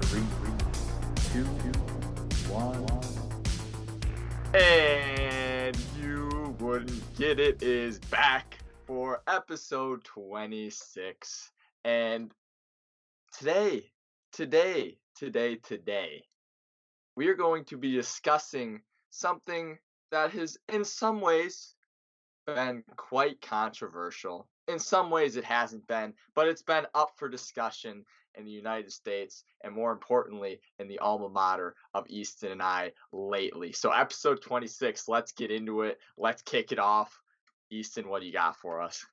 3, 2, 1. And You Wouldn't Get It is back for episode 26. And today, we are going to be discussing something that has, in some ways, been quite controversial. In some ways, it hasn't been, but it's been up for discussion in the United States and, more importantly, in the alma mater of Easton and I lately. So, episode 26, let's get into it. Let's kick it off. Easton, what do you got for us?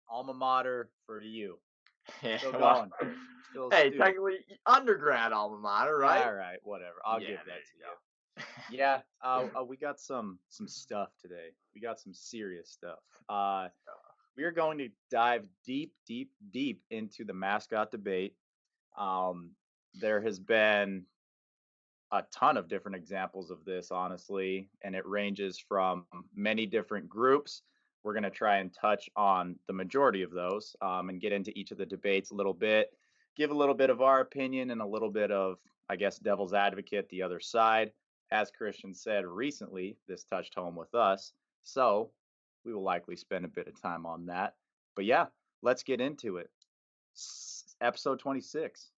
Alma mater for you. Still Well, going. Still a hey, student. technically, undergrad alma mater, right? All right, whatever. I'll give that there to you you. go. Yeah, we got some stuff today. We got some serious stuff. We are going to dive deep into the mascot debate. There has been a ton of different examples of this, honestly, and it ranges from many different groups. We're going to try and touch on the majority of those and get into each of the debates a little bit, give a little bit of our opinion and a little bit of, I guess, devil's advocate, the other side. As Christian said recently, this touched home with us. So we will likely spend a bit of time on that. But yeah, let's get into it. Episode 26.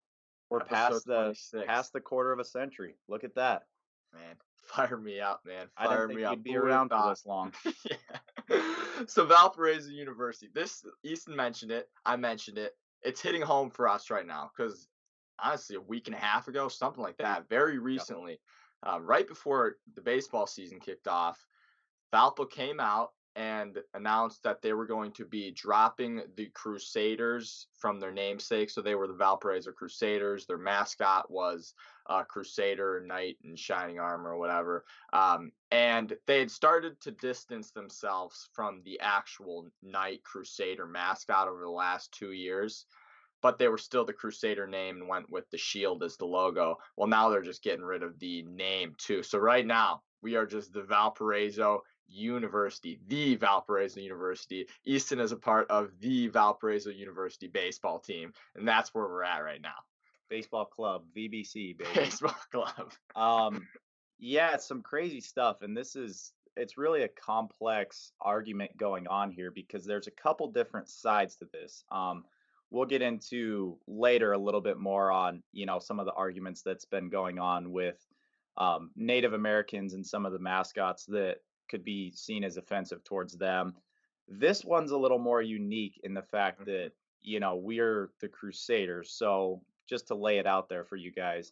We're Episode 26. past the quarter of a century. Look at that. Man, fire me up, man. I didn't Fire think me up. we'd be Who would've around for thought? this long. Yeah. So Valparaiso University. This Easton mentioned it. I mentioned it. It's hitting home for us right now because honestly, a week and a half ago, something like that, very recently, right before the baseball season kicked off, Valpo came out and announced that they were going to be dropping the Crusaders from their namesake. So they were the Valparaiso Crusaders. Their mascot was Crusader, Knight in shining armor or whatever. And they had started to distance themselves from the actual Knight Crusader mascot over the last 2 years. But they were still the Crusader name and went with the shield as the logo. Well, now they're just getting rid of the name too. So right now, we are just the Valparaiso University, the Valparaiso University. Easton is a part of the Valparaiso University baseball team, and that's where we're at right now. Baseball club, VBC, baby. Baseball club. Yeah, it's some crazy stuff, and it's really a complex argument going on here because there's a couple different sides to this. We'll get into later a little bit more on, some of the arguments that's been going on with Native Americans and some of the mascots that could be seen as offensive towards them. This one's a little more unique in the fact that, we're the Crusaders. So just to lay it out there for you guys,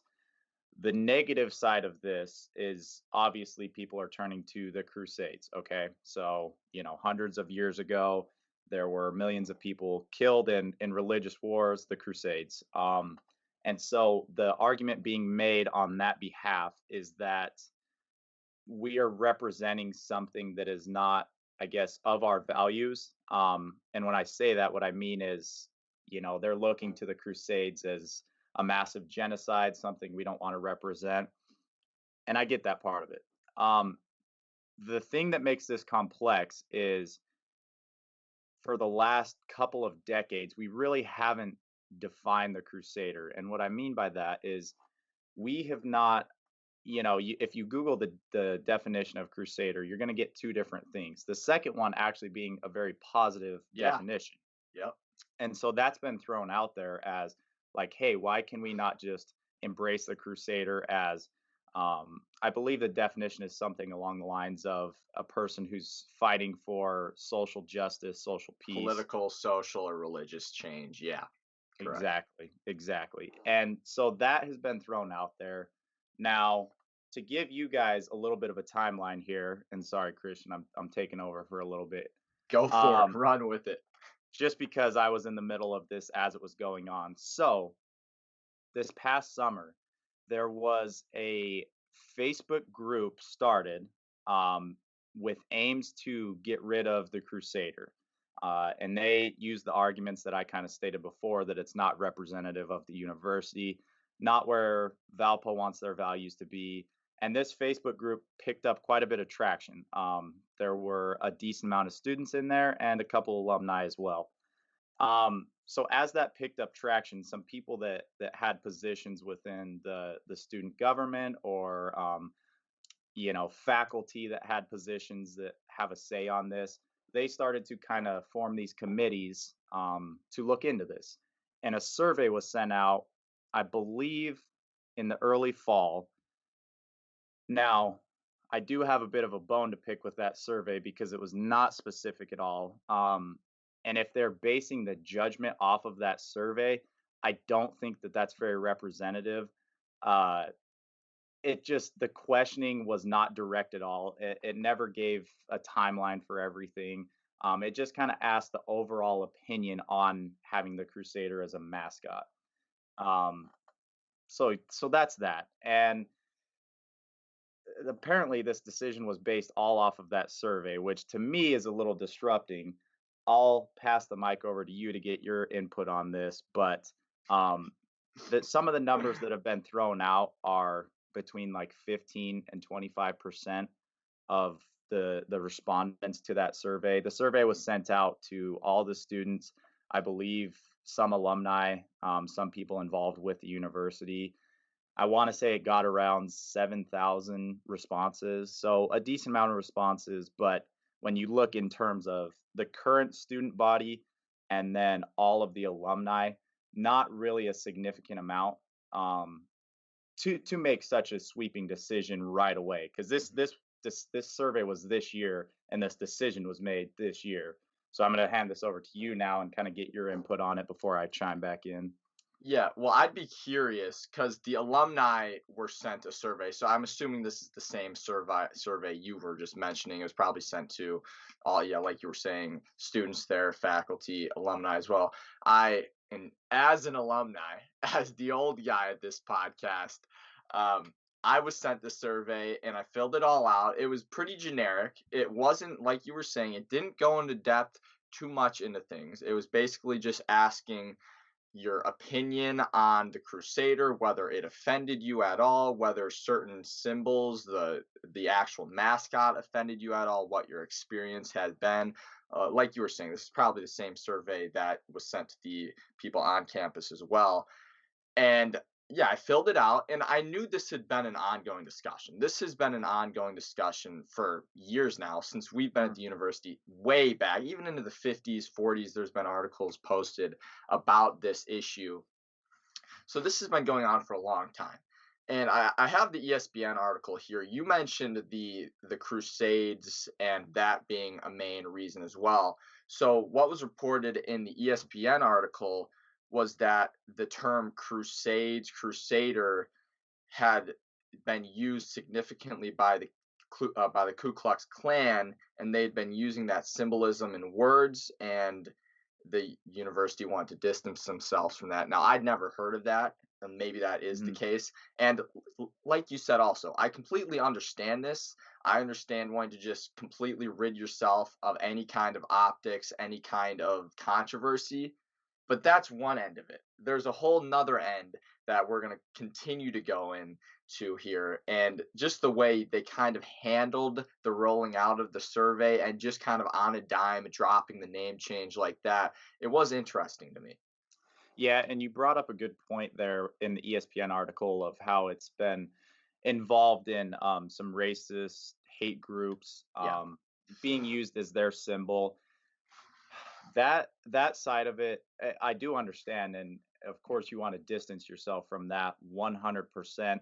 the negative side of this is obviously people are turning to the Crusades. Okay. So, hundreds of years ago, there were millions of people killed in religious wars, the Crusades. And so the argument being made on that behalf is that we are representing something that is not, I guess, of our values. And when I say that, what I mean is, they're looking to the Crusades as a massive genocide, something we don't want to represent. And I get that part of it. The thing that makes this complex is for the last couple of decades, we really haven't defined the Crusader. And what I mean by that is we have not, if you Google the definition of Crusader, you're going to get two different things. The second one actually being a very positive definition. Yep. And so that's been thrown out there as like, hey, why can we not just embrace the Crusader as, I believe the definition is something along the lines of a person who's fighting for social justice, social peace. Political, social, or religious change. Yeah. Correct. Exactly. And so that has been thrown out there. Now, to give you guys a little bit of a timeline here, and sorry, Christian, I'm taking over for a little bit. Go for it. Run with it. Just because I was in the middle of this as it was going on. So, this past summer, there was a Facebook group started with aims to get rid of the Crusader. And they use the arguments that I kind of stated before, that it's not representative of the university, not where Valpo wants their values to be. And this Facebook group picked up quite a bit of traction. There were a decent amount of students in there and a couple alumni as well. So as that picked up traction, some people that had positions within the student government or faculty that had positions that have a say on this, they started to kind of form these committees to look into this. And a survey was sent out, I believe, in the early fall. Now, I do have a bit of a bone to pick with that survey because it was not specific at all. And if they're basing the judgment off of that survey, I don't think that that's very representative. Uh, it just the questioning was not direct at all. It never gave a timeline for everything. It just kind of asked the overall opinion on having the Crusader as a mascot. Um, so that's that. And apparently this decision was based all off of that survey, which to me is a little disrupting. I'll pass the mic over to you to get your input on this, but um, that some of the numbers that have been thrown out are between like 15 and 25% of the respondents to that survey. The survey was sent out to all the students, I believe, some alumni, some people involved with the university. I want to say it got around 7,000 responses. So a decent amount of responses. But when you look in terms of the current student body and then all of the alumni, not really a significant amount to make such a sweeping decision right away. Because this survey was this year and this decision was made this year. So I'm going to hand this over to you now and kind of get your input on it before I chime back in. Yeah, well, I'd be curious because the alumni were sent a survey, so I'm assuming this is the same survey you were just mentioning. It was probably sent to all, yeah, like you were saying, students there, faculty, alumni as well. And as an alumni, as the old guy at this podcast, um, I was sent the survey and I filled it all out. It was pretty generic. It wasn't like you were saying, it didn't go into depth too much into things. It was basically just asking your opinion on the Crusader, whether it offended you at all, whether certain symbols, the actual mascot offended you at all, what your experience had been. Like you were saying, this is probably the same survey that was sent to the people on campus as well. And yeah, I filled it out and I knew this had been an ongoing discussion. This has been an ongoing discussion for years now since we've been at Mm. the university way back, even into the 50s, 40s. There's been articles posted about this issue. So this has been going on for a long time. And I have the ESPN article here. You mentioned the Crusades and that being a main reason as well. So what was reported in the ESPN article was that the term Crusades, Crusader had been used significantly by the Ku Klux Klan, and they'd been using that symbolism in words, and the university wanted to distance themselves from that. Now, I'd never heard of that, and maybe that is the Mhm. case. And like you said, also, I completely understand this. I understand wanting to just completely rid yourself of any kind of optics, any kind of controversy. But that's one end of it. There's a whole nother end that we're going to continue to go into here. And just the way they kind of handled the rolling out of the survey and just kind of on a dime dropping the name change like that, it was interesting to me. Yeah, and you brought up a good point there in the ESPN article of how it's been involved in some racist hate groups Yeah. being used as their symbol. That side of it, I do understand, and of course, you want to distance yourself from that 100%.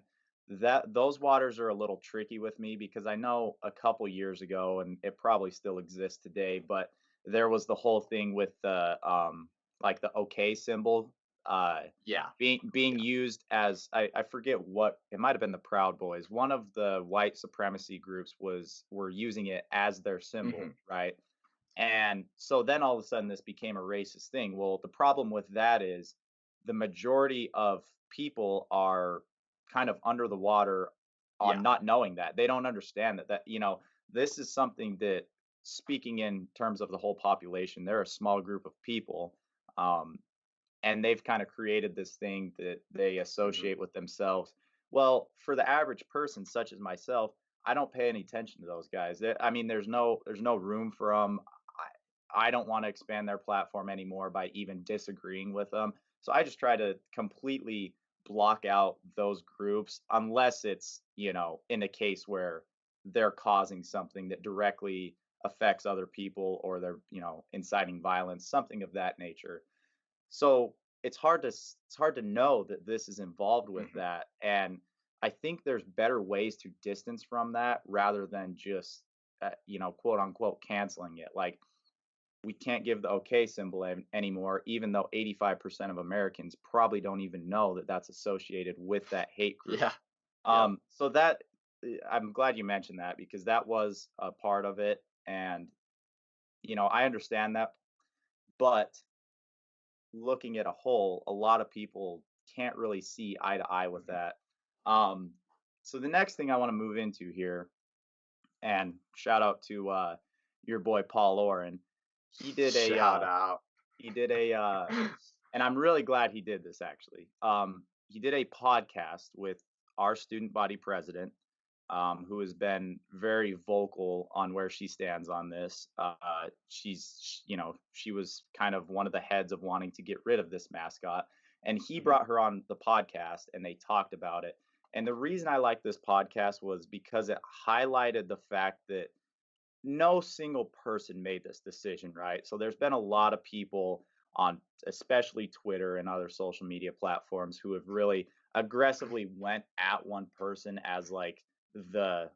That those waters are a little tricky with me because I know a couple years ago, and it probably still exists today, but there was the whole thing with the like the OK symbol uh Yeah. being Yeah. used as I forget what it might have been the Proud Boys. One of the white supremacy groups were using it as their symbol, Hmm. right? And so then all of a sudden this became a racist thing. Well, the problem with that is the majority of people are kind of under the water on Yeah. not knowing that. They don't understand that this is something that, speaking in terms of the whole population, they're a small group of people. Um, and they've kind of created this thing that they Hmm. associate with themselves. Well, for the average person such as myself, I don't pay any attention to those guys. I mean, there's no room for them. I don't want to expand their platform anymore by even disagreeing with them. So I just try to completely block out those groups unless it's, in a case where they're causing something that directly affects other people or they're, inciting violence, something of that nature. So it's hard to know that this is involved with Mhm. that, and I think there's better ways to distance from that rather than just quote unquote canceling it. Like we can't give the okay symbol anymore, even though 85% of Americans probably don't even know that that's associated with that hate group. Yeah. Yep. So that I'm glad you mentioned that because that was a part of it, and I understand that, but looking at a whole, a lot of people can't really see eye to eye with Mhm. that. Um, so the next thing I want to move into here, and shout out to your boy Paul Oren. He did a Shout out. he did a and I'm really glad he did this actually. He did a podcast with our student body president, who has been very vocal on where she stands on this. She was kind of one of the heads of wanting to get rid of this mascot, and he Mhm. brought her on the podcast, and they talked about it. And the reason I like this podcast was because it highlighted the fact that no single person made this decision, right? So there's been a lot of people on especially Twitter and other social media platforms who have really aggressively went at one person as like the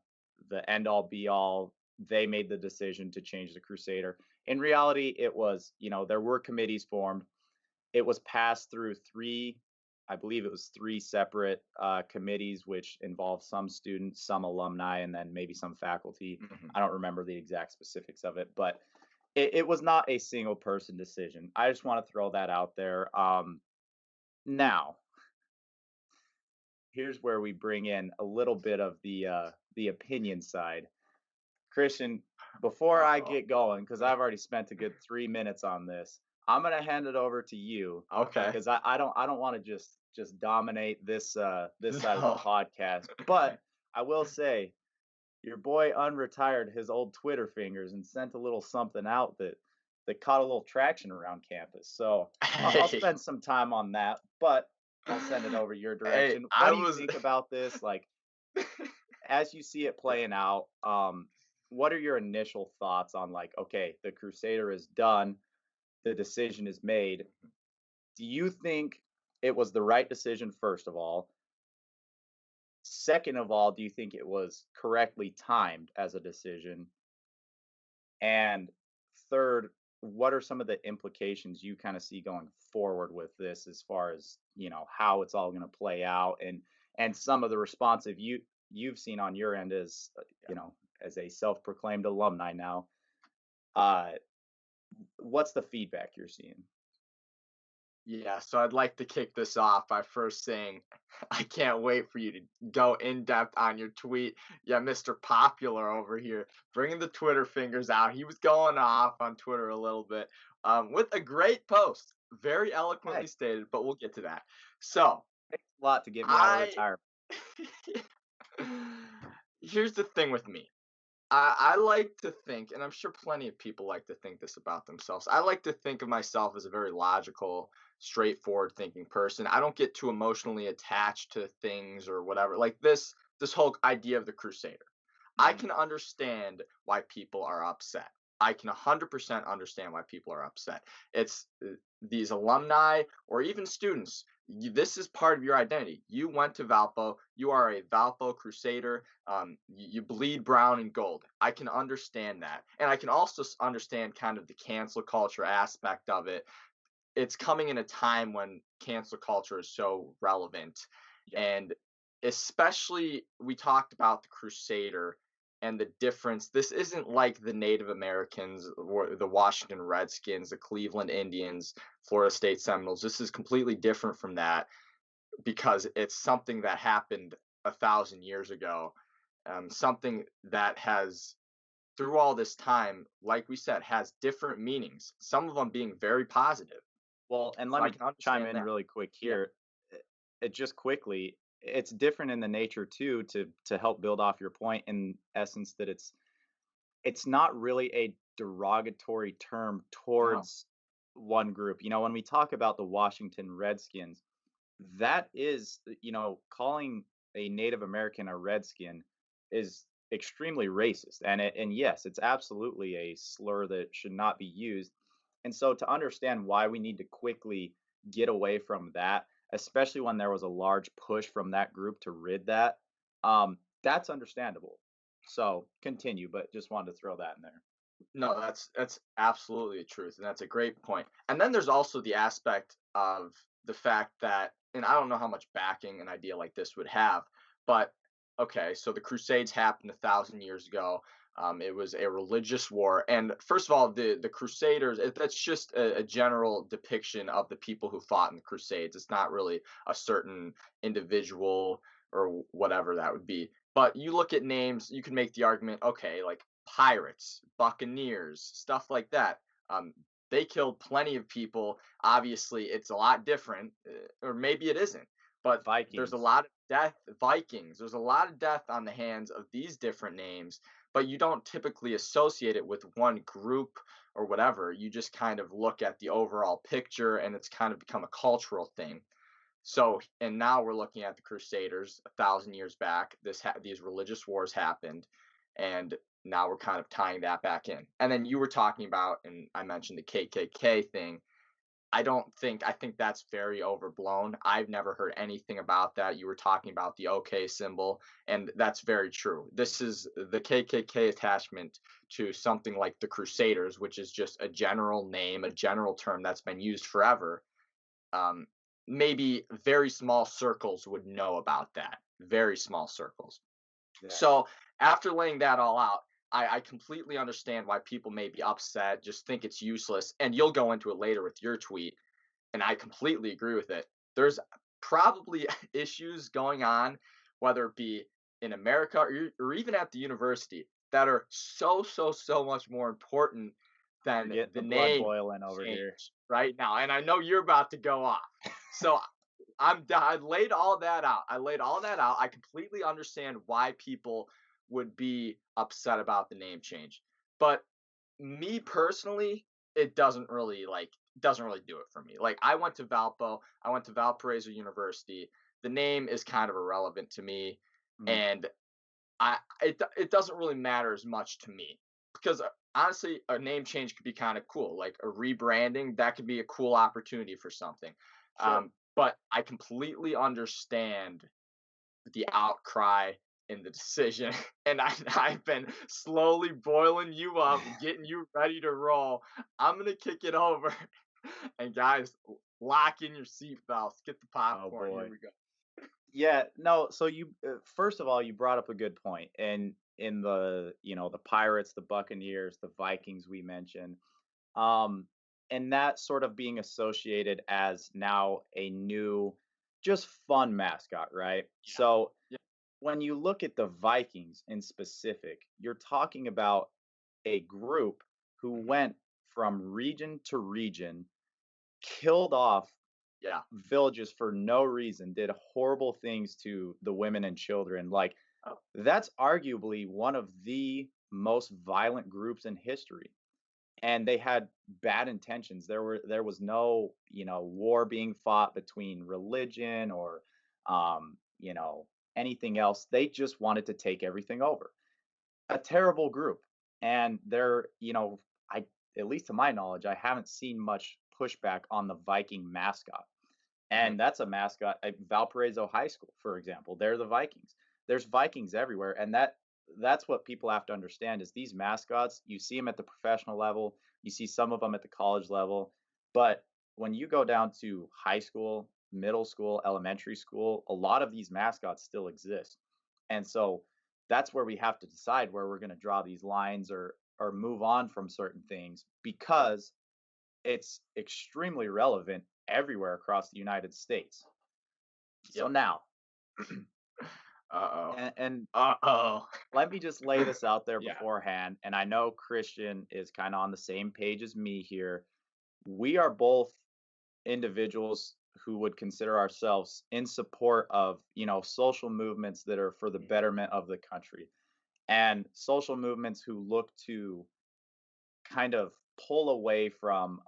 the end all be all. They made the decision to change the Crusader. In reality, it was, there were committees formed. It was passed through three, I believe it was three separate committees, which involved some students, some alumni, and then maybe some faculty. Mhm. I don't remember the exact specifics of it, but it was not a single person decision. I just want to throw that out there. Now, here's where we bring in a little bit of the opinion side. Christian, before I Uh-oh. get going, because I've already spent a good 3 minutes on this, I'm gonna hand it over to you Okay. because I don't want to just dominate this side of the No. podcast. But I will say your boy unretired his old Twitter fingers and sent a little something out that caught a little traction around campus. So I'll Hey. spend some time on that, but I'll send it over your Hey, direction. What I do you was think about this? Like as you see it playing out, what are your initial thoughts on like, okay, the Crusader is done, the decision is made. Do you think it was the right decision, first of all? Second of all, do you think it was correctly timed as a decision? And third, what are some of the implications you kind of see going forward with this as far as, how it's all going to play out and some of the responsive you've seen on your end as, as a self-proclaimed alumni now. Uh what's the feedback you're seeing? Yeah, so I'd like to kick this off by first saying I can't wait for you to go in depth on your tweet. Yeah, Mr. Popular over here, bringing the Twitter fingers out. He was going off on Twitter a little bit with a great post, very Hey, eloquently stated, but we'll get to that. So takes a lot to get me out of I, retirement. here's the thing with me. I like to think, and I'm sure plenty of people like to think this about themselves. I like to think of myself as a very logical, straightforward thinking person. I don't get too emotionally attached to things or whatever. Like this whole idea of the Crusader. I Mhm. can understand why people are upset. I can 100% understand why people are upset. It's these alumni or even students. This is part of your identity. You went to Valpo. You are a Valpo Crusader. You bleed brown and gold. I can understand that. And I can also understand kind of the cancel culture aspect of it. It's coming in a time when cancel culture is so relevant. Yep. And especially, we talked about the Crusader and the difference. This isn't like the Native Americans or the Washington Redskins, the Cleveland Indians, Florida State Seminoles. This is completely different from that because it's something that happened 1,000 years ago, something that has through all this time, like we said, has different meanings, some of them being very positive. Well, and So let I me can chime understand in that. really quick Yeah. here. It just quickly, it's different in the nature too to help build off your point in essence that it's not really a derogatory term No. towards one group. When we talk about the Washington Redskins, that is, calling a Native American a redskin is extremely racist. And yes, it's absolutely a slur that should not be used. And so to understand why we need to quickly get away from that, especially when there was a large push from that group to rid that, that's understandable. So continue, but just wanted to throw that in there. No, that's absolutely the truth, and that's a great point. And then there's also the aspect of the fact that, and I don't know how much backing an idea like this would have, but okay, so the Crusades happened 1,000 years ago. It was a religious war, and first of all, the Crusaders. That's just a general depiction of the people who fought in the Crusades. It's not really a certain individual or whatever that would be. But you look at names, you can make the argument, okay, like pirates, buccaneers, stuff like that. Um, they killed plenty of people. Obviously, it's a lot different, or maybe it isn't. But there's a Vikings. lot of death. Vikings. There's a lot of death on the hands of these different names, but you don't typically associate it with one group or whatever. You just kind of look at the overall picture, and it's kind of become a cultural thing. So, and now we're looking at the Crusaders 1,000 years back. These religious wars happened, and now we're kind of tying that back in. And then you were talking about, and I mentioned the KKK thing. I think that's very overblown. I've never heard anything about that. You were talking about the OK symbol, and that's very true. This is the KKK attachment to something like the Crusaders, which is just a general name, a general term that's been used forever. um, Maybe very small circles would know about that. Very small circles. Exactly. So after laying that all out, I completely understand why people may be upset, just think it's useless. And you'll go into it later with your tweet, and I completely agree with it. There's probably issues going on, whether it be in America or even at the university, that are so much more important You're than getting the the blood name boiling over here. change right now. And I know you're about to go off. So I laid all that out. I laid all that out. I completely understand why people would be upset about the name change. But me personally, it doesn't really do it for me. Like I went to Valparaiso University. The name is kind of irrelevant to me, Mm, and it doesn't really matter as much to me because honestly, a name change could be kind of cool, like a rebranding. That could be a cool opportunity for something. sure. But I completely understand the outcry in the decision, and I've been slowly boiling you up, getting you ready to roll. I'm gonna kick it over, and guys, lock in your seatbelts, get the Oh popcorn. Here boy. we go. Yeah, no, so you first of all, you brought up a good point. And in the Pirates, the Buccaneers, the Vikings we mentioned, um and that sort of being associated as now a new just fun mascot, right? Yeah, So yeah, when you look at the Vikings in specific, you're talking about a group who mhm, went from region to region, killed off yeah. villages for no reason, did horrible things to the women and children. Like, Oh, that's arguably one of the most violent groups in history. And they had bad intentions. There was no, war being fought between religion or anything else. They just wanted to take everything over. A terrible group. And I at least to my knowledge, I haven't seen much pushback on the Viking mascot. mhm, And that's a mascot at Valparaiso High School, for example. They're the Vikings. There's Vikings everywhere, and that's what people have to understand is these mascots, you see them at the professional level, you see some of them at the college level, but when you go down to high school, middle school, elementary school, a lot of these mascots still exist. And so that's where we have to decide where we're going to draw these lines or move on from certain things sure. because it's extremely relevant everywhere across the United States. So Yep. now, Uh-oh. and Uh-oh. let me just lay this out there Yeah. beforehand. And I know Christian is kind of on the same page as me here. We are both individuals who would consider ourselves in support of, social movements that are for the Mhm. betterment of the country. and social movements who look to kind of pull away from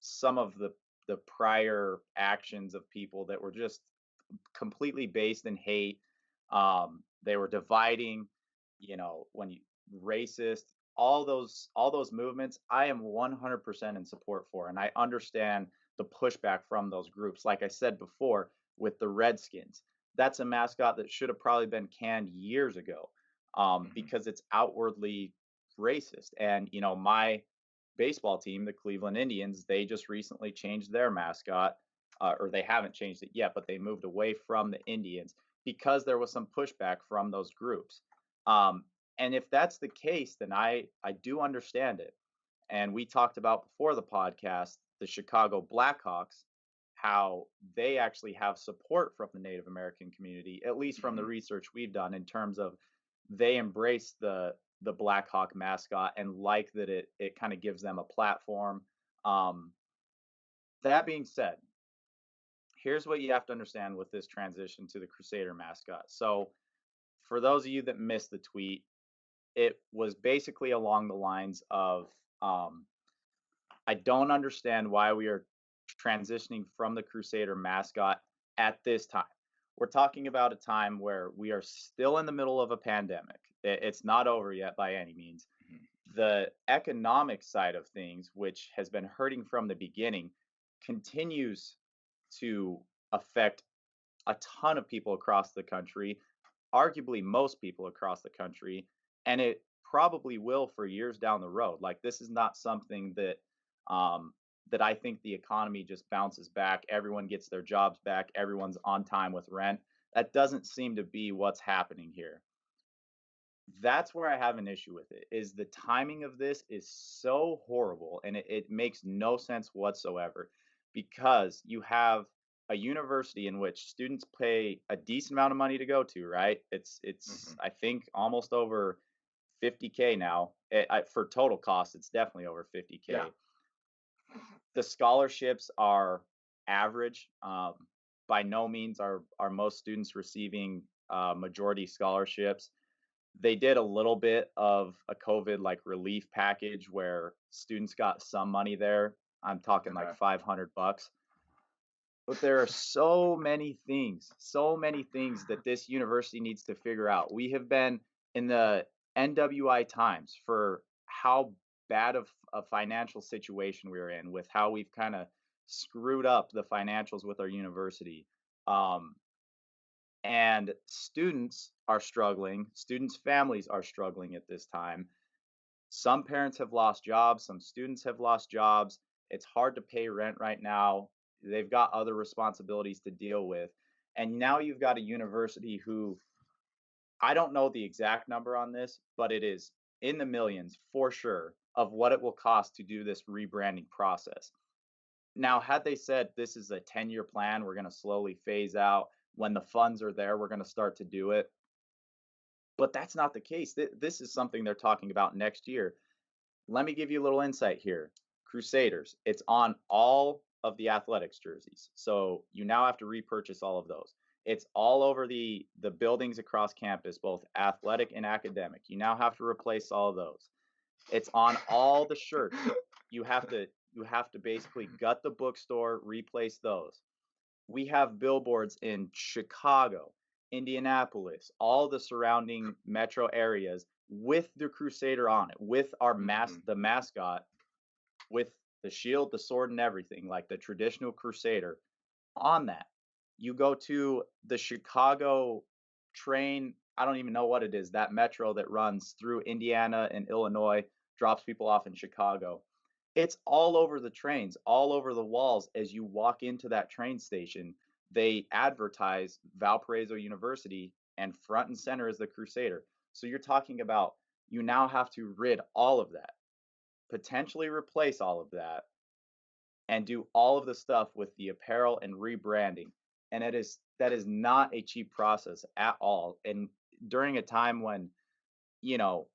some of the prior actions of people that were just completely based in hate. They were dividing, when you racist, all those movements. I am 100% in support for, and I understand the pushback from those groups. Like I said before, with the Redskins, that's a mascot that should have probably been canned years ago, Mhm. because it's outwardly racist. And my baseball team, the Cleveland Indians, they just recently changed their mascot, or they haven't changed it yet, but they moved away from the Indians because there was some pushback from those groups. Um, and if that's the case, then I do understand it. And we talked about before the podcast the Chicago Blackhawks, how they actually have support from the Native American community, at least from the Mhm. research we've done, in terms of they embrace the Blackhawk mascot and like that it kind of gives them a platform. Um, that being said, here's what you have to understand with this transition to the Crusader mascot. So, for those of you that missed the tweet, it was basically along the lines of, um, I don't understand why we are transitioning from the Crusader mascot at this time. We're talking about a time where we are still in the middle of a pandemic. It's not over yet by any means. Mhm. The economic side of things, which has been hurting from the beginning, continues to affect a ton of people across the country, arguably most people across the country, and it probably will for years down the road. Like, this is not something um, that I think the economy just bounces back. Everyone gets their jobs back. Everyone's on time with rent. That doesn't seem to be what's happening here. That's where I have an issue with it. Is the timing of this is so horrible, and it makes no sense whatsoever, because you have a university in which students pay a decent amount of money to go to, right? It's Mhm. I think almost over 50K now. For total cost, it's definitely over Yeah. 50K. The scholarships are average. By no means are most students receiving majority scholarships. They did a little bit of a COVID like relief package where students got some money there. I'm talking like Okay. 500 bucks. But there are so many things that this university needs to figure out. We have been in the NWI times for how bad of a financial situation we're in, with how we've kind of screwed up the financials with our university. Um, and students are struggling, students' families are struggling at this time. Some parents have lost jobs, some students have lost jobs. It's hard to pay rent right now. They've got other responsibilities to deal with. And now you've got a university who, I don't know the exact number on this, but it is in the millions for sure of what it will cost to do this rebranding process. Now, had they said this is a 10-year plan, we're going to slowly phase out. When the funds are there, we're going to start to do it. But that's not the case. This is something they're talking about next year. Let me give you a little insight here. Crusaders, it's on all of the athletics jerseys. So you now have to repurchase all of those. It's all over the buildings across campus, both athletic and academic. You now have to replace all of those. It's on all the shirts. You have to basically gut the bookstore, replace those. We have billboards in Chicago, Indianapolis, all the surrounding metro areas with the Crusader on it, with Mhm. the mascot, with the shield, the sword, and everything, like the traditional Crusader on that. You go to the Chicago train, I don't even know what it is, that metro that runs through Indiana and Illinois, drops people off in Chicago. It's all over the trains, all over the walls. As you walk into that train station, they advertise Valparaiso University, and front and center is the Crusader. So you're talking about, you now have to rid all of that, potentially replace all of that, and do all of the stuff with the apparel and rebranding. And that is not a cheap process at all. And during a time when, you know,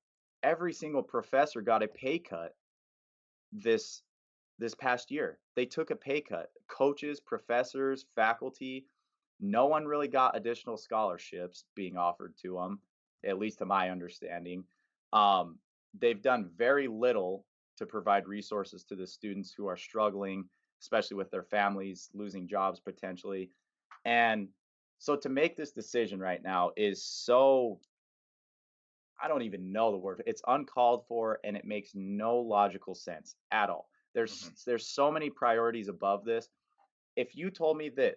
every single professor got a pay cut this this past year. They took a pay cut. Coaches, professors, faculty, no one really got additional scholarships being offered to them. at least to my understanding. Um, they've done very little to provide resources to the students who are struggling, especially with their families losing jobs potentially. And so to make this decision right now is so, I don't even know the word. It's uncalled for and it makes no logical sense at all. Mhm. There's so many priorities above this. If you told me that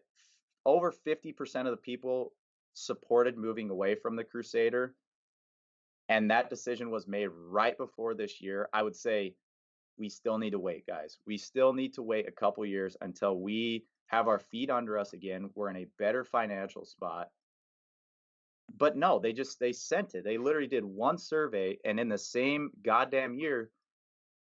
over 50% of the people supported moving away from the Crusader and that decision was made right before this year, I would say we still need to wait, guys. We still need to wait a couple years until we have our feet under us again. We're in a better financial spot. But no, they sent it. They literally did one survey and in the same goddamn year,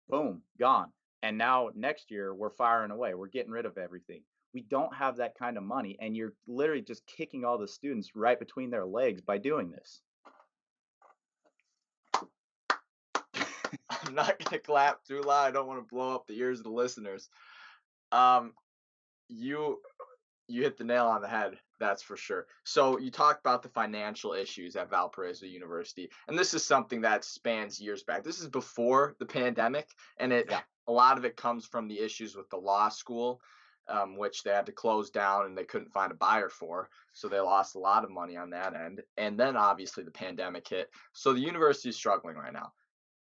boom, gone. And now next year we're firing away. We're getting rid of everything. We don't have that kind of money and you're literally just kicking all the students right between their legs by doing this. I'm not gonna clap too loud. I don't want to blow up the ears of the listeners. Um, you you hit the nail on the head. That's for sure. So you talked about the financial issues at Valparaiso University, and this is something that spans years back. This is before the pandemic, and Yeah. a lot of it comes from the issues with the law school, which they had to close down and they couldn't find a buyer for, so they lost a lot of money on that end. And then obviously the pandemic hit, so the university is struggling right now.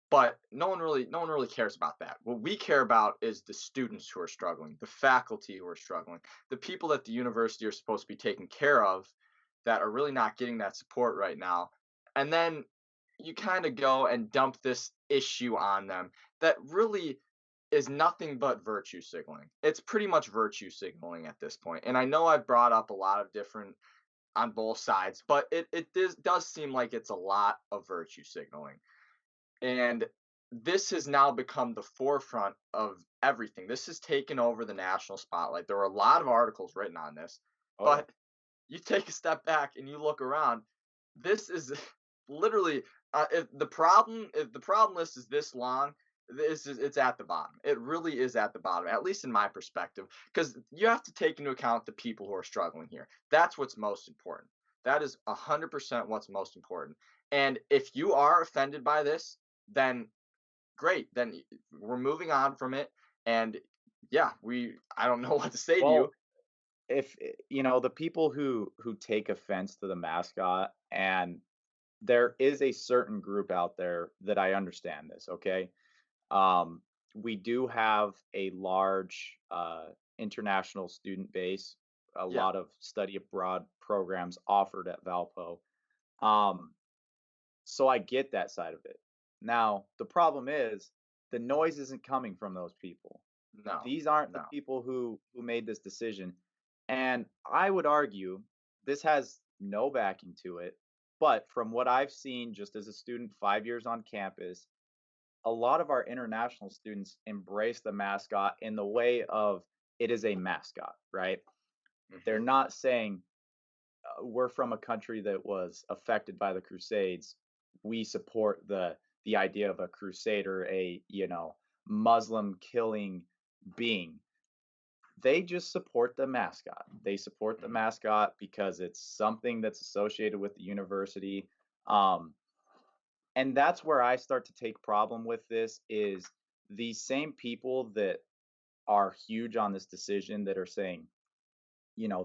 But no one really cares about that. What we care about is the students who are struggling, the faculty who are struggling, the people that the university are supposed to be taking care of that are really not getting that support right now. And then you kind of go and dump this issue on them that really is nothing but virtue signaling. It's pretty much virtue signaling at this point. And I know I've brought up a lot of different on both sides, but does seem like it's a lot of virtue signaling. And this has now become the forefront of everything. This has taken over the national spotlight. There were a lot of articles written on this, Oh yeah. but you take a step back and you look around. This is literally if the problem list is this long, it's at the bottom. It really is at the bottom, at least in my perspective, because you have to take into account the people who are struggling here. That's what's most important. That is 100% what's most important. And if you are offended by this, then great. Then we're moving on from it. And yeah, I don't know what to say to you. Well, if you know the people who take offense to the mascot, and there is a certain group out there that I understand this, okay? Um, we do have a large international student base, a Yeah. lot of study abroad programs offered at Valpo. Um, so I get that side of it. Now, the problem is the noise isn't coming from those people. No. These aren't the No. people who made this decision. And I would argue this has no backing to it. But from what I've seen just as a student 5 years on campus, a lot of our international students embrace the mascot in the way of it is a mascot, right? They're Mhm. not saying we're from a country that was affected by the Crusades. We support the idea of a crusader, a Muslim killing being. They just support the mascot. They support the Mhm. mascot because it's something that's associated with the university. Um, and that's where I start to take problem with this is these same people that are huge on this decision that are saying,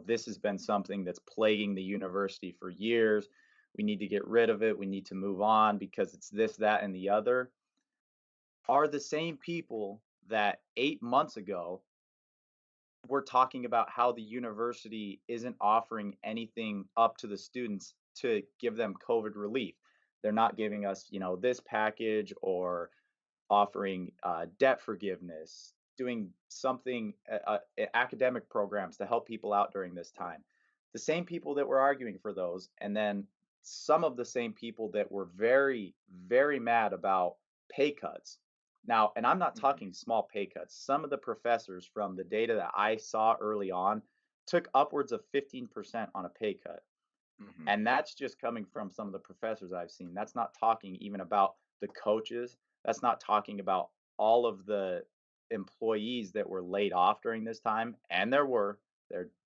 this has been something that's plaguing the university for years. We need to get rid of it. We need to move on because it's this, that, and the other are the same people that 8 months ago were talking about how the university isn't offering anything up to the students to give them COVID relief. They're not giving us, this package or offering debt forgiveness, doing something, academic programs to help people out during this time. The same people that were arguing for those, and then some of the same people that were very, very mad about pay cuts. Now, and I'm not Mhm. talking small pay cuts. Some of the professors from the data that I saw early on took upwards of 15% on a pay cut. Mhm. And that's just coming from some of the professors I've seen. That's not talking even about the coaches. That's not talking about all of the employees that were laid off during this time. And there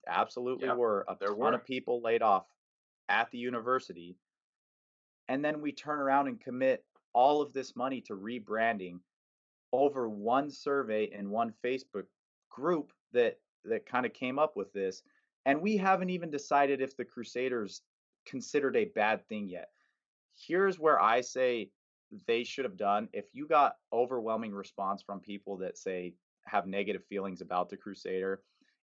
absolutely Yep. were a There ton were. of people laid off at the university. And then we turn around and commit all of this money to rebranding over one survey and one Facebook group that kind of came up with this. And we haven't even decided if the Crusaders considered a bad thing yet. Here's where I say they should have done. If you got overwhelming response from people that say have negative feelings about the Crusader,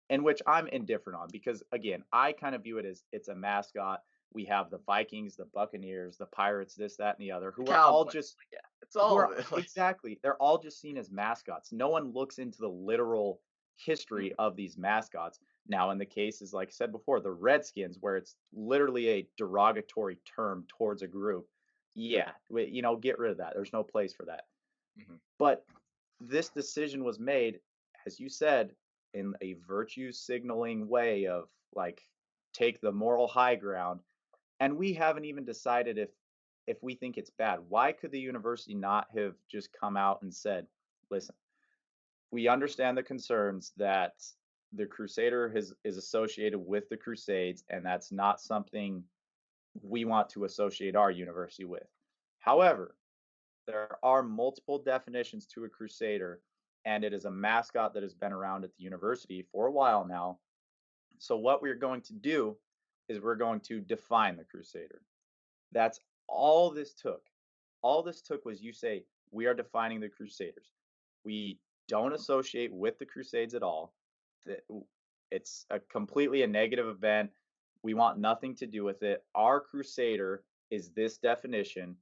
in which I'm indifferent on, because again, I kind of view it as it's a mascot. We have the Vikings, the Buccaneers, the Pirates, this, that, and the other, The who are all Cowboys, just like, yeah, it's who all are of it. Like, exactly, they're all just seen as mascots. No one looks into the literal history mhm, of these mascots. Now, in the cases, like I said before, the Redskins, where it's literally a derogatory term towards a group, yeah, get rid of that. There's no place for that. mhm. But this decision was made, as you said, in a virtue signaling way of like take the moral high ground, and we haven't even decided if we think it's bad. Why could the university not have just come out and said, "Listen, we understand the concerns that the Crusader is associated with the Crusades, and that's not something we want to associate our university with. However, there are multiple definitions to a Crusader, and it is a mascot that has been around at the university for a while now. So, what we're going to do is we're going to define the Crusader. That's all this took. All this took was you say, we are defining the Crusaders. We don't associate with the Crusades at all. It's a completely a negative event. We want nothing to do with it. Our Crusader is this definition: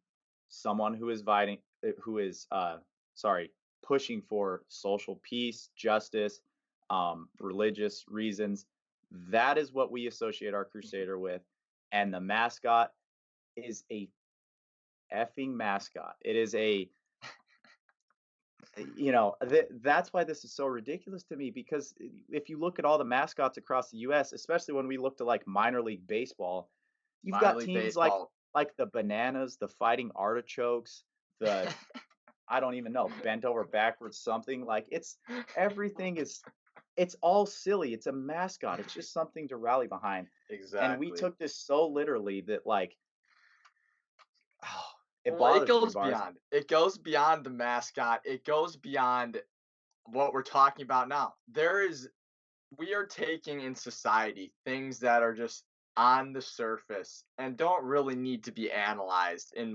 someone who is sorry, pushing for social peace, justice, religious reasons. That is what we associate our Crusader with. And the mascot is a effing mascot. It is a that's why this is so ridiculous to me, because if you look at all the mascots across the US, especially when we look to like minor league baseball, you've Minor got league teams baseball. like the Bananas, the Fighting Artichokes, the I don't even know, bent over backwards something. Like everything is it's all silly. It's a mascot. It's just something to rally behind. And we Exactly. took this so literally that like oh, it Well, it bothers me, goes Bars. beyond. It goes beyond the mascot. It goes beyond what we're talking about now. We are taking in society things that are just on the surface and don't really need to be analyzed in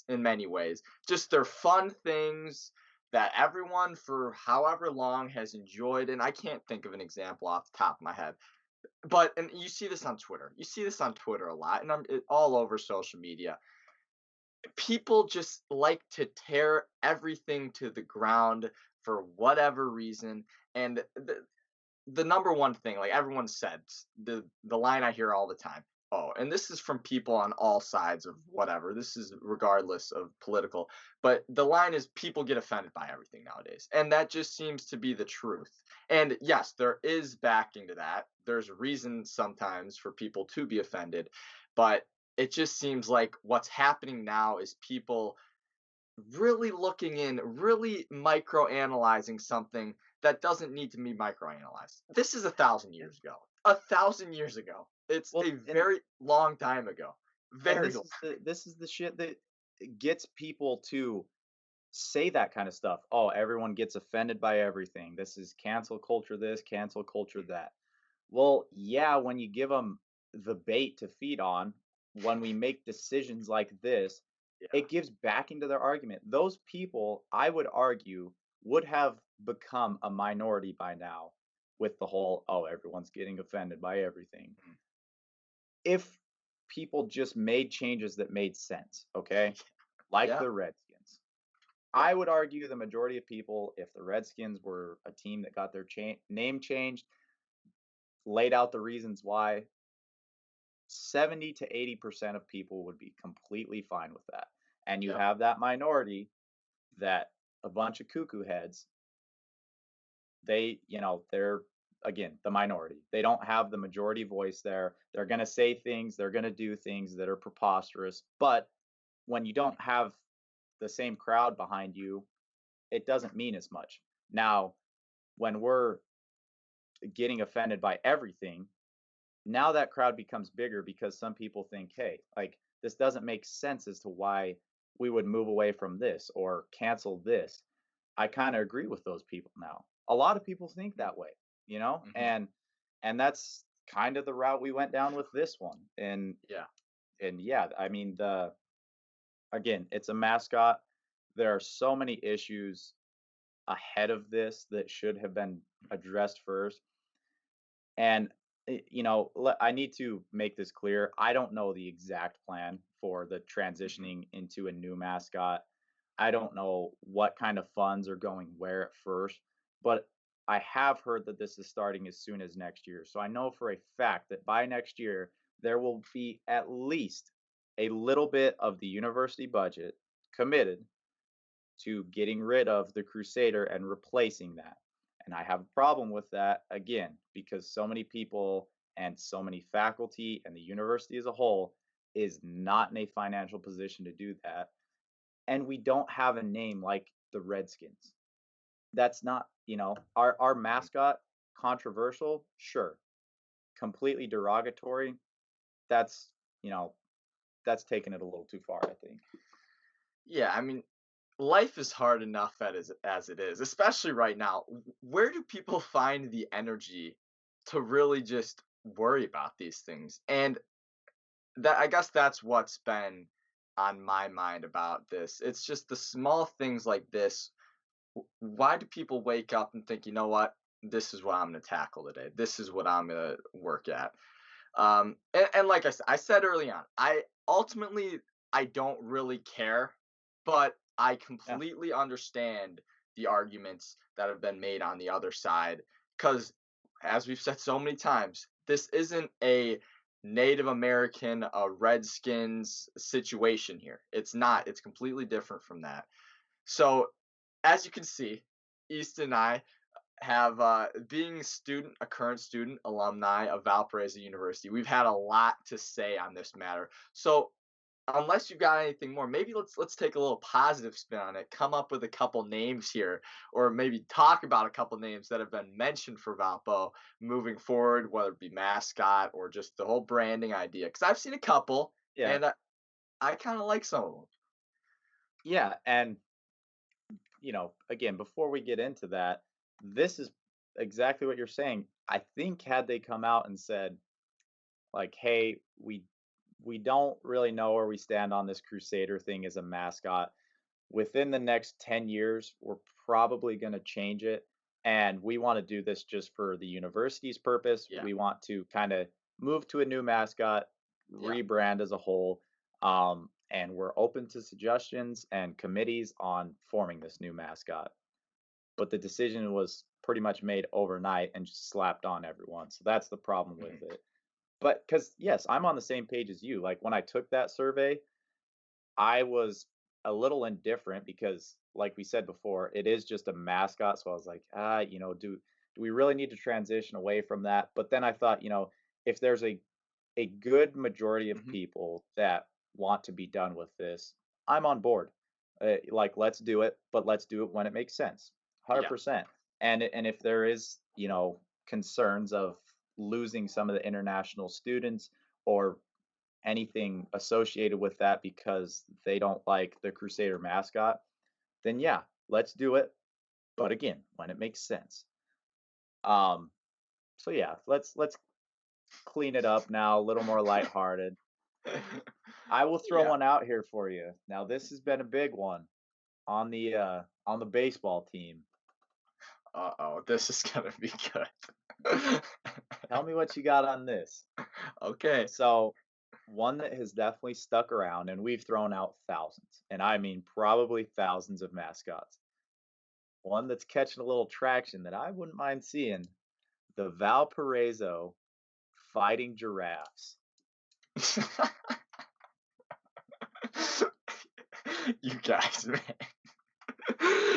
many ways. Just they're fun things that everyone for however long has enjoyed. And I can't think of an example off the top of my head. But and you see this on Twitter. You see this on Twitter a lot, and all over social media. People just like to tear everything to the ground for whatever reason. And the number one thing, like everyone said, the line I hear all the time. Oh, and this is from people on all sides of whatever. This is regardless of political, but the line is people get offended by everything nowadays, and that just seems to be the truth. And yes, there is backing to that. There's reason sometimes for people to be offended, but it just seems like what's happening now is people really looking in, really micro analyzing something that doesn't need to be microanalyzed. This is 1,000 years ago. 1,000 years ago. It's Well, a very long time ago. and Very long. this is the shit that gets people to say that kind of stuff. Oh, everyone gets offended by everything. This is cancel culture this, cancel culture that. Well, yeah, when you give them the bait to feed on, when we make decisions like this, Yeah. it gives backing to their argument. Those people, I would argue, would have become a minority by now with the whole, oh, everyone's getting offended by everything. Mhm. If people just made changes that made sense, okay? Like Yeah. the Redskins. Yeah. I would argue the majority of people, if the Redskins were a team that got their name changed, laid out the reasons why, 70 to 80% of people would be completely fine with that. And you Yep. have that minority that a bunch of cuckoo heads, they're again the minority. They don't have the majority voice there. They're going to say things, they're going to do things that are preposterous. But when you don't have the same crowd behind you, it doesn't mean as much. Now, when we're getting offended by everything, now that crowd becomes bigger because some people think, hey, like this doesn't make sense as to why we would move away from this or cancel this. I kind of agree with those people now. A lot of people think that way, you know? Hmm. And that's kind of the route we went down with this one. Yeah. And yeah, I mean the again, it's a mascot. There are so many issues ahead of this that should have been addressed first. And I need to make this clear. I don't know the exact plan for the Hmm. transitioning into a new mascot. I don't know what kind of funds are going where at first, but I have heard that this is starting as soon as next year. So I know for a fact that by next year, there will be at least a little bit of the university budget committed to getting rid of the Crusader and replacing that. And I have a problem with that again because so many people and so many faculty and the university as a whole is not in a financial position to do that. And we don't have a name like the Redskins. That's not, our mascot controversial, sure. Completely derogatory, that's, you know, that's taking it a little too far, I think. Yeah, I mean, life is hard enough as it is, especially right now. Where do people find the energy to really just worry about these things? And that I guess that's what's been on my mind about this. It's just the small things like this. Why do people wake up and think, you know what, this is what I'm going to tackle today. This is what I'm going to work at. And like I said early on, I don't really care, but I Yeah. completely understand the arguments that have been made on the other side. Because, as we've said so many times, this isn't a Native American, Redskins situation here. It's not. It's completely different from that. So, as you can see, Easton and I have being a current student, alumni of Valparaiso University, we've had a lot to say on this matter. So unless you've got anything more, maybe let's take a little positive spin on it. Come up with a couple names here, or maybe talk about a couple names that have been mentioned for Valpo moving forward, whether it be mascot or just the whole branding idea. Because I've seen a couple, Yeah. and I kind of like some of them. Yeah. And again, before we get into that, this is exactly what you're saying. I think had they come out and said, like, hey, we don't really know where we stand on this Crusader thing as a mascot. Within the next 10 years, we're probably going to change it. And we want to do this just for the university's purpose. Yeah, We want to kind of move to a new mascot, yeah, rebrand as a whole. And we're open to suggestions and committees on forming this new mascot. But the decision was pretty much made overnight and just slapped on everyone. So that's the problem with mhm, it. But because, yes, I'm on the same page as you. Like when I took that survey, I was a little indifferent because, like we said before, it is just a mascot. So I was like, do we really need to transition away from that? But then I thought, if there's a good majority of mhm, people that want to be done with this, I'm on board. Like, let's do it, but let's do it when it makes sense, yeah, 100%. And if there is, concerns of losing some of the international students or anything associated with that because they don't like the Crusader mascot, then yeah, let's do it. But again, when it makes sense. Um, so yeah, let's clean it up now, a little more lighthearted. I will throw yeah. one out here for you. Now this has been a big one on the baseball team. Uh-oh, this is gonna be good. Tell me what you got on this. Okay. So one that has definitely stuck around and we've thrown out thousands, and I mean probably thousands of mascots. One that's catching a little traction that I wouldn't mind seeing, the Valparaiso Fighting Giraffes. You guys, man.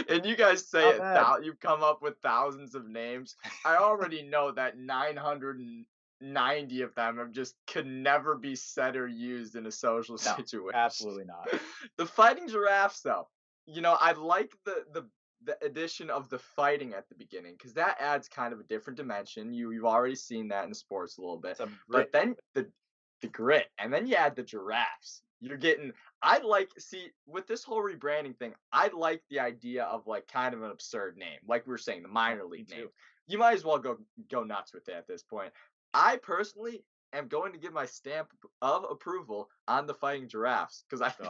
And you guys say Not it, bad. you've come up with thousands of names. I already know that 990 of them have just could never be said or used in a social No, situation. absolutely not. The fighting giraffes, though, I like the addition of the fighting at the beginning because that adds kind of a different dimension. You've already seen that in sports a little bit, Some great but then the grit, and then you add the giraffes. You're getting I'd like see with this whole rebranding thing, I'd like the idea of like kind of an absurd name. Like we were saying, the Yeah, minor me league name. too. You might as well go nuts with it at this point. I personally am going to give my stamp of approval on the fighting giraffes because So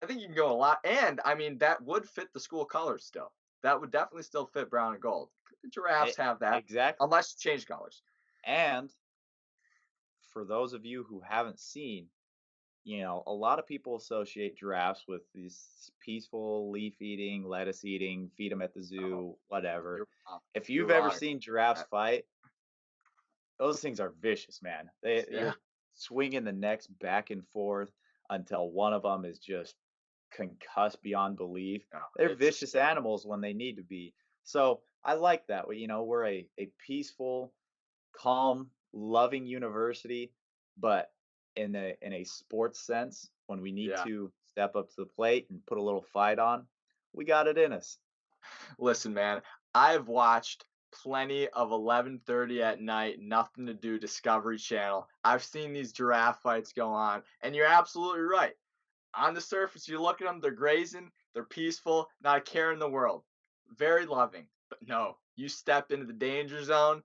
I think you can go a lot, and I mean that would fit the school colors still. That would definitely still fit brown and gold. The giraffes it, have that, exactly. unless you change colors. And for those of you who haven't seen, a lot of people associate giraffes with these peaceful leaf eating, lettuce eating, feed them at the Oh, zoo, whatever. you're wrong. If You're you've ever wrong. seen giraffes Uh, fight, those things are vicious, man. Yeah, You're swinging the necks back and forth until one of them is just concussed beyond belief. no, They're it's a vicious scary. animals when they need to be. So I like that. We're a peaceful, calm, loving university, but in a sports sense, when we need Yeah. to step up to the plate and put a little fight on, we got it in us. Listen, man, I've watched plenty of 11:30 at night, nothing to do Discovery Channel. I've seen these giraffe fights go on, and you're absolutely right. On the surface, you look at them, they're grazing, they're peaceful, not a care in the world. Very loving. But no, you step into the danger zone,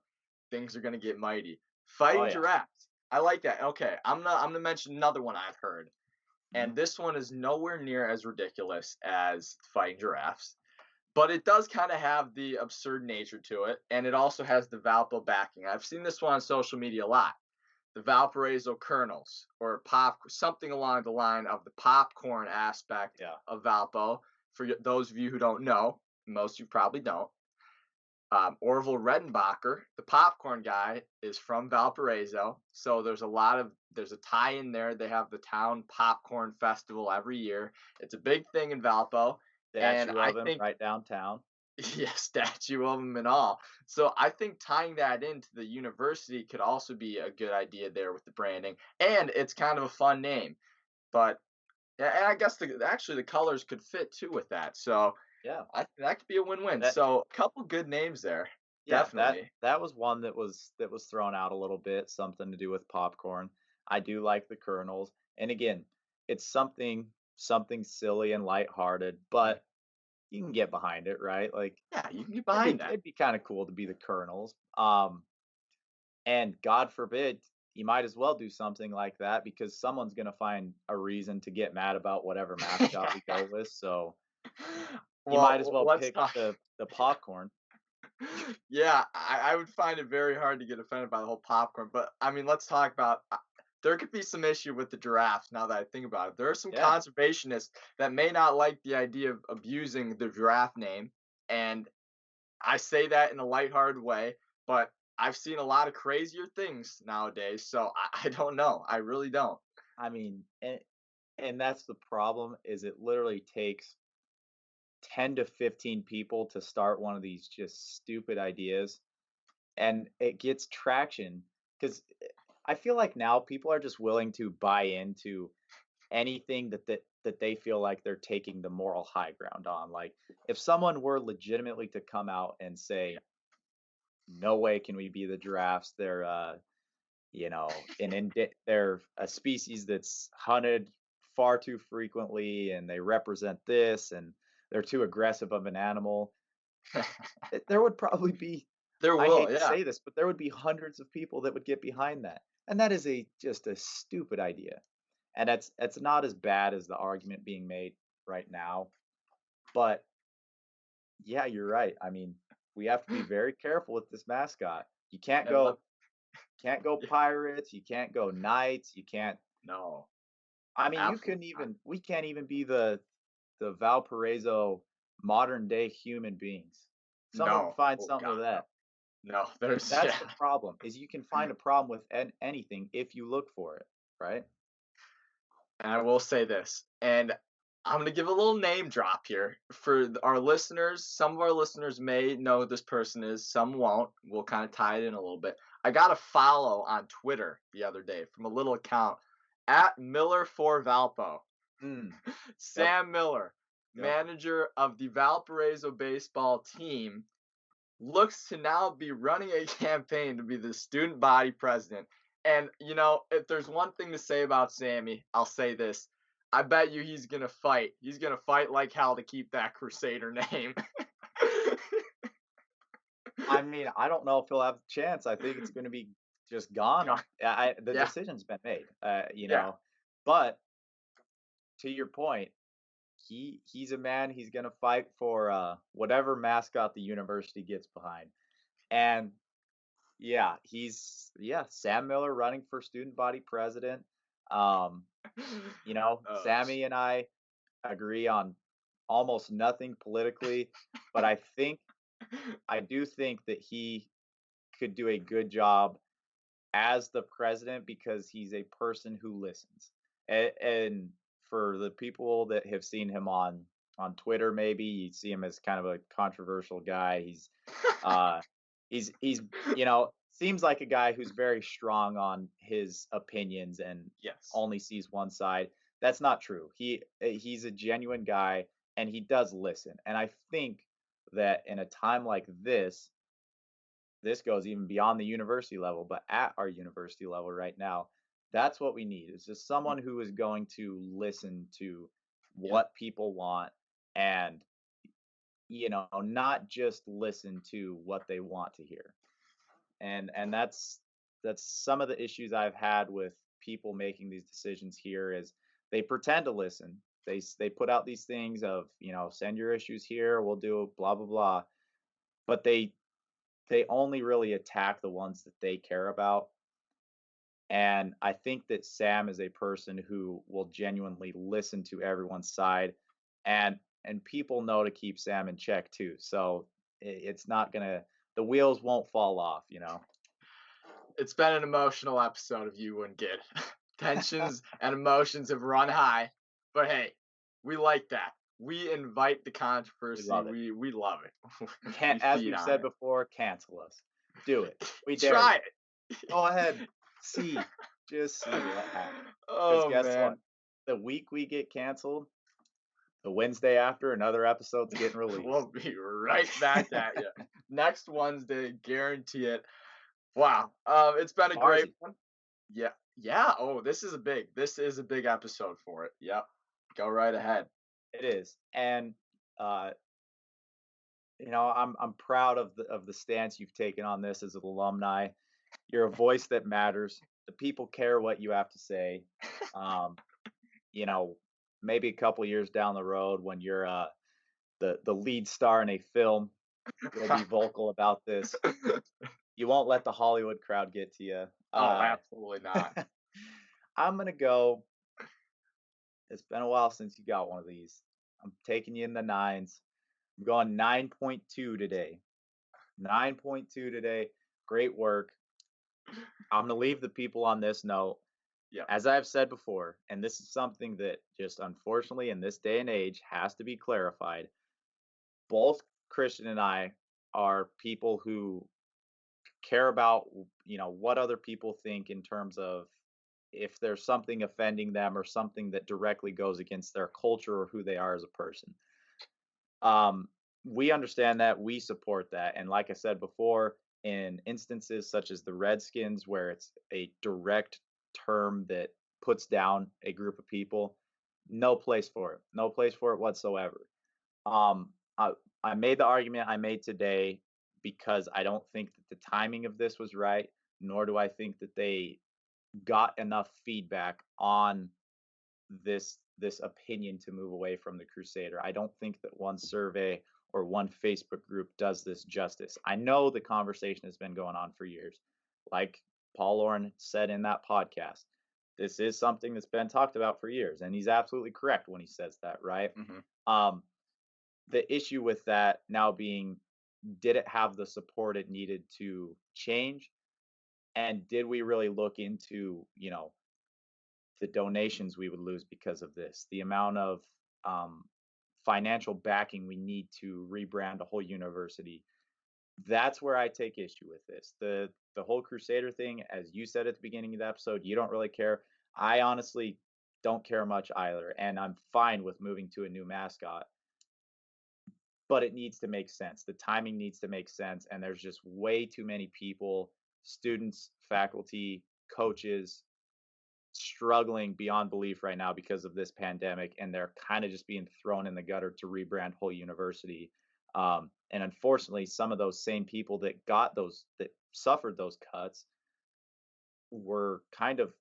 things are gonna get mighty. Oh Fighting yeah. giraffes. I like that. Okay, I'm gonna mention another one I've heard. Mhm. And this one is nowhere near as ridiculous as fighting giraffes. But it does kind of have the absurd nature to it, and it also has the Valpo backing. I've seen this one on social media a lot. The Valparaiso kernels, or pop, something along the line of the popcorn aspect Yeah. of Valpo. For those of you who don't know, most of you probably don't. Orville Redenbacher, the popcorn guy, is from Valparaiso, so there's a tie in there. They have the town popcorn festival every year. It's a big thing in Valpo, and Statue I of him think right downtown. yeah, statue of him and all. So I think tying that into the university could also be a good idea there with the branding, and it's kind of a fun name. But yeah, and I guess the colors could fit too with that. So Yeah. that could be a win-win. That So a couple good names there, Yeah, that definitely. that was one that was thrown out a little bit, something to do with popcorn. I do like the kernels. And again, it's something silly and lighthearted, but you can get behind it, right? Like Yeah, you can get it'd behind be that. it'd be kind of cool to be the kernels. And God forbid, you might as well do something like that because someone's gonna find a reason to get mad about whatever mascot we go with. So you might as Well, well let's pick talk. the popcorn. Yeah, I would find it very hard to get offended by the whole popcorn. But I mean, let's talk about. There could be some issue with the giraffes now that I think about it. There are some Yeah. conservationists that may not like the idea of abusing the giraffe name, and I say that in a lighthearted way. But I've seen a lot of crazier things nowadays, so I don't know. I really don't. I mean, and that's the problem is it literally takes 10 to 15 people to start one of these just stupid ideas and it gets traction because I feel like now people are just willing to buy into anything that they feel like they're taking the moral high ground on. Like if someone were legitimately to come out and Yeah. say, "No way can we be the giraffes. They're they're a species that's hunted far too frequently and they represent this and they're too aggressive of an animal." There would probably be, There I will, hate to yeah. say this, but there would be hundreds of people that would get behind that. And that is just a stupid idea. And that's not as bad as the argument being made right now. But yeah, you're right. I mean, we have to be very careful with this mascot. You can't And let, go yeah, pirates, you can't go knights, you can't. no, I mean, absolutely not. we can't even be the Valparaiso modern day human beings. Someone can No. find Oh something God, with no. that. No, there's That's yeah. the problem, is you can find a problem with anything if you look for it, right? And I will say this, and I'm gonna give a little name drop here for our listeners. Some of our listeners may know who this person is, some won't. We'll kind of tie it in a little bit. I got a follow on Twitter the other day from a little account at Miller for Valpo. Mm, yep, Sam Miller, yep. manager of the Valparaiso baseball team, looks to now be running a campaign to be the student body president. And, if there's one thing to say about Sammy, I'll say this. I bet you he's gonna fight. He's gonna fight like hell to keep that Crusader name. I mean, I don't know if he'll have a chance. I think it's going to be just gone. God, The yeah, decision's been made, yeah, But to your point, he's a man. He's going to fight for whatever mascot the university gets behind. And yeah, Sam Miller running for student body president. Um, sh Sammy and I agree on almost nothing politically, but I do think that he could do a good job as the president because he's a person who listens. And for the people that have seen him on Twitter, maybe you see him as kind of a controversial guy. Uh he's seems like a guy who's very strong on his opinions and Yes. only sees one side. That's not true. He's a genuine guy and he does listen. And I think that in a time like this goes even beyond the university level, but at our university level right now, that's what we need is just Mhm. someone who is going to listen to Yep. what people want and, not just listen to what they want to hear. And that's some of the issues I've had with people making these decisions here is they pretend to listen. They put out these things of, send your issues here, we'll do blah blah blah, but they only really attack the ones that they care about. And I think that Sam is a person who will genuinely listen to everyone's side and people know to keep Sam in check too. So it's not gonna the wheels won't fall off. It's been an emotional episode of You and Gid. Tensions and emotions have run high, but hey, we like that. We invite the We controversy. love it. We love it. Can't We as feed we've on said it. before, cancel us. Do it. We dare Try you. it. Go ahead. See. Just see what happens. Because Oh guess what? man. The week we get canceled, the Wednesday after, another episode's getting released. We'll be right back at you next Wednesday, guarantee it. Wow, it's been a great Barzy. one. Yeah, yeah. Oh, this is a big episode for it. Yep. Go right ahead. It is. And uh, I'm proud of the stance you've taken on this as an alumni. You're a voice that matters. The people care what you have to say. Um, you know, maybe a couple years down the road when you're the lead star in a film, you'll be vocal about this. You won't let the Hollywood crowd get to you. Oh, absolutely not. I'm gonna go. It's been a while since you got one of these. I'm taking you in the nines. I'm going 9.2 today. 9.2 today. Great work. I'm going to leave the people on this note. Yep. As I've said before, and this is something that just unfortunately in this day and age has to be clarified. Both Christian and I are people who care about, what other people think in terms of if there's something offending them or something that directly goes against their culture or who they are as a person. Um, we understand that, we support that. And like I said before, in instances such as the Redskins, where it's a direct term that puts down a group of people, no place for it. No place for it whatsoever. Um, I, I made the argument I made today because I don't think that the timing of this was right, nor do I think that they got enough feedback on this opinion to move away from the Crusader. I don't think that one survey or one Facebook group does this justice. I know the conversation has been going on for years. Like Paul Lauren said in that podcast, this is something that's been talked about for years, and he's absolutely correct when he says that, right? Hmm. Um, the issue with that now being, did it have the support it needed to change? And did we really look into, the donations we would lose because of this, the amount of um, financial backing we need to rebrand a whole university. That's where I take issue with this. The whole Crusader thing, as you said at the beginning of the episode, you don't really care. I honestly don't care much either, and I'm fine with moving to a new mascot. But it needs to make sense. The timing needs to make sense, and there's just way too many people, students, faculty, coaches, struggling beyond belief right now because of this pandemic, and they're kind of just being thrown in the gutter to rebrand whole university. And unfortunately, some of those same people that suffered those cuts were kind of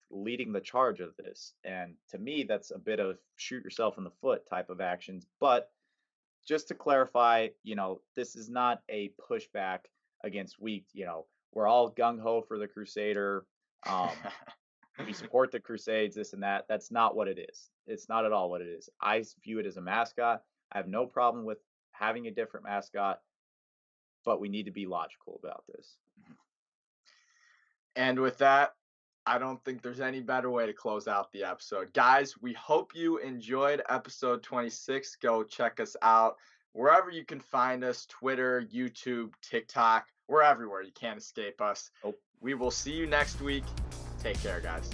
leading the charge of this. And to me, that's a bit of shoot yourself in the foot type of actions. But just to clarify, this is not a pushback against weak, we're all gung ho for the Crusader. Um, we support the Crusades, this and that. That's not what it is. It's not at all what it is. I view it as a mascot. I have no problem with having a different mascot, but we need to be logical about this. And with that, I don't think there's any better way to close out the episode. Guys, we hope you enjoyed episode 26. Go check us out wherever you can find us: Twitter, YouTube, TikTok. We're everywhere. You can't escape us. Oh. We will see you next week. Take care, guys.